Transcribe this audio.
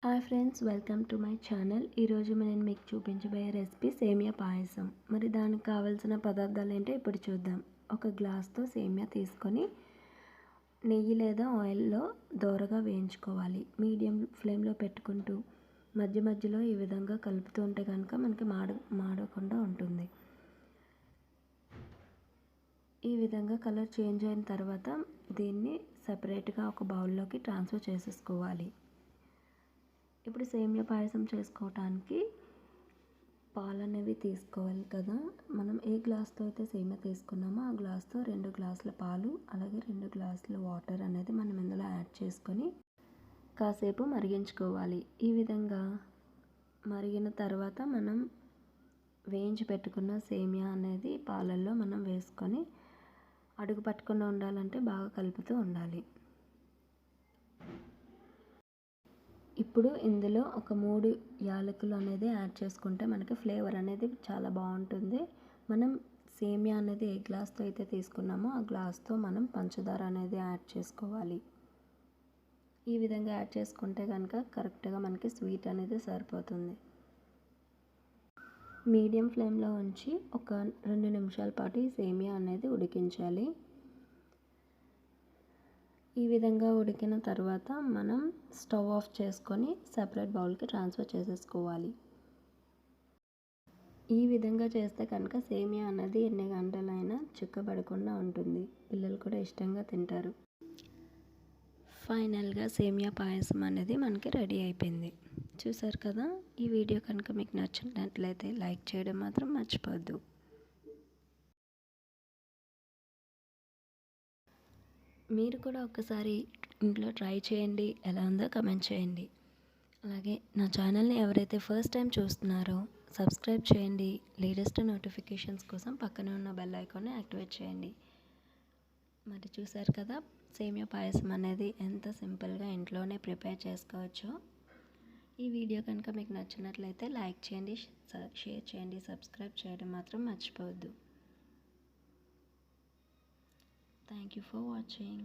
Hi friends, welcome to my channel. ఈరోజు నేను మీకు చూపించబోయే రెసిపీ సేమియా పాయసం. మరి దానికి కావాల్సిన పదార్థాలు ఏంటో ఇప్పుడు చూద్దాం. ఒక గ్లాస్తో సేమియా తీసుకొని నెయ్యి లేదా ఆయిల్లో దోరగా వేయించుకోవాలి. మీడియం ఫ్లేమ్లో పెట్టుకుంటూ మధ్య మధ్యలో ఈ విధంగా కలుపుతూ ఉంటే కనుక మనకి మాడకుండా ఉంటుంది. ఈ విధంగా కలర్ చేంజ్ అయిన తర్వాత దీన్ని సపరేట్గా ఒక బౌల్లోకి ట్రాన్స్ఫర్ చేసేసుకోవాలి. ఇప్పుడు సేమియా పాయసం చేసుకోవటానికి పాలు అనేవి తీసుకోవాలి కదా. మనం ఏ గ్లాస్తో అయితే సేమియా తీసుకున్నామో ఆ గ్లాస్తో 2 గ్లాసుల పాలు, అలాగే 2 గ్లాసుల వాటర్ అనేది మనం ఇందులో యాడ్ చేసుకొని కాసేపు మరిగించుకోవాలి. ఈ విధంగా మరిగిన తర్వాత మనం వేయించి పెట్టుకున్న సేమియా అనేది పాలల్లో మనం వేసుకొని అడుగు పట్టకుండా ఉండాలంటే బాగా కలుపుతూ ఉండాలి. ఇప్పుడు ఇందులో ఒక 3 యాలకులు అనేది యాడ్ చేసుకుంటే మనకి ఫ్లేవర్ అనేది చాలా బాగుంటుంది. మనం సేమియా అనేది ఏ గ్లాస్తో అయితే తీసుకున్నామో ఆ గ్లాస్తో మనం పంచదార అనేది యాడ్ చేసుకోవాలి. ఈ విధంగా యాడ్ చేసుకుంటే కనుక కరెక్ట్గా మనకి స్వీట్ అనేది సరిపోతుంది. మీడియం ఫ్లేమ్లో ఉంచి ఒక 2 నిమిషాల పాటు ఈ సేమియా అనేది ఉడికించాలి. ఈ విధంగా ఉడికిన తర్వాత మనం స్టవ్ ఆఫ్ చేసుకొని సెపరేట్ బౌల్కి ట్రాన్స్ఫర్ చేసేసుకోవాలి. ఈ విధంగా చేస్తే కనుక సేమియా అన్నది ఎన్ని గంటలైనా చిక్కబడకుండా ఉంటుంది. పిల్లలు కూడా ఇష్టంగా తింటారు. ఫైనల్గా సేమియా పాయసం అనేది మనకి రెడీ అయిపోయింది. చూసారు కదా. ఈ వీడియో కనుక మీకు నచ్చినట్లయితే లైక్ చేయడం మాత్రం మర్చిపోవద్దు. మీరు కూడా ఒకసారి ఇంట్లో ట్రై చేయండి, ఎలా ఉందో కమెంట్ చేయండి. అలాగే నా ఛానల్ని ఎవరైతే ఫస్ట్ టైం చూస్తున్నారో సబ్స్క్రైబ్ చేయండి. లేటెస్ట్ నోటిఫికేషన్స్ కోసం పక్కనే ఉన్న బెల్ ఐకాన్ని యాక్టివేట్ చేయండి. మరి చూసారు కదా, సేమియా పాయసం అనేది ఎంత సింపుల్గా ఇంట్లోనే ప్రిపేర్ చేసుకోవచ్చో. ఈ వీడియో కనుక మీకు నచ్చినట్లయితే లైక్ చేయండి, షేర్ చేయండి, సబ్స్క్రైబ్ చేయడం మాత్రం మర్చిపోవద్దు. Thank you for watching.